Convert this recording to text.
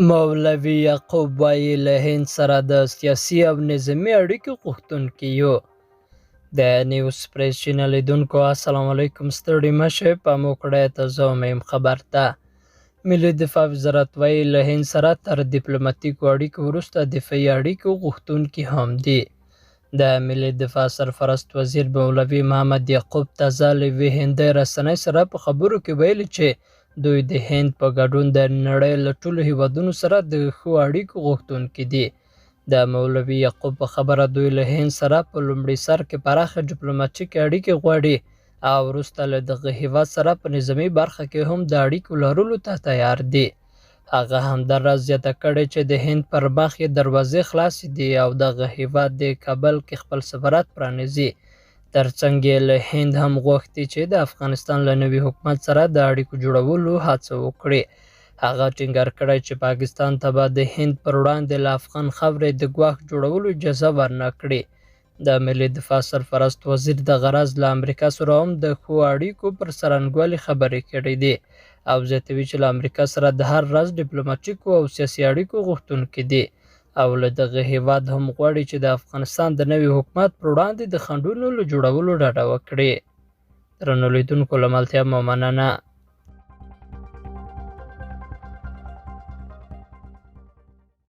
مولوي یعقوب وایي له هند سره د سیاسي او نظامي اړیکو غوښتونکي یو. د نیوز پریس چینل لیدونکو السلام علیکم، ستړي مه شئ، پام وکړئ تازه مهم خبر ته. ملي دفاع وزارت وایي له هند سره تر ډیپلوماتیکو اړیکو وروسته دفاعي اړیکو غوښتونکي هم دي. د ملي دفاع سرپرست وزیر مولوي محمد یعقوب تازه له یوې هندۍ رسنۍ سره په خبرو کې ویلي چې دوی د هند په ګډون د نړۍ له ټولو هیوادونو سره د ښو اړیکو غوښتونکي دي. د مولوي یعقوب په خبره دوی له هند سره په لومړي سر کې پراخه ډیپلوماټیکې اړیکې غواړي او وروسته له دغه هیواد سره په نظامي برخه کې هم د اړیکو لرلو ته تیار دي. هغه همداراز زیاته کړې چې د هند پر مخ یې دروازې خلاصې دي او دغه هیواد د کابل کې خپل سفارت پرانیزي. ترڅنګ یې له هند هم غوښتي چې د افغانستان له نوي حکومت سره د اړیکو جوړولو هڅه وکړي. هغه ټینګار کړی چې پاکستان ته به د هند پر وړاندې له افغان خاورې د ګواښ جوړولو اجازه ورنه کړي. د ملي دفاع سرپرست وزیر د غرض له امریکا سره هم د ښو اړیکو پر څرنګوالي خبرې کړې دي او زیاتوي چې له امریکا سره د هر راز ډیپلوماټیکو او سیاسي اړیکو غوښتونکي دي او له دغه هیواد هم غواړي چې د افغانستان د نوي حکومت پر وړاندې د خنډونو له جوړولو ډډه وکړي. درنو لیدونکو له ملتیا مو مننه.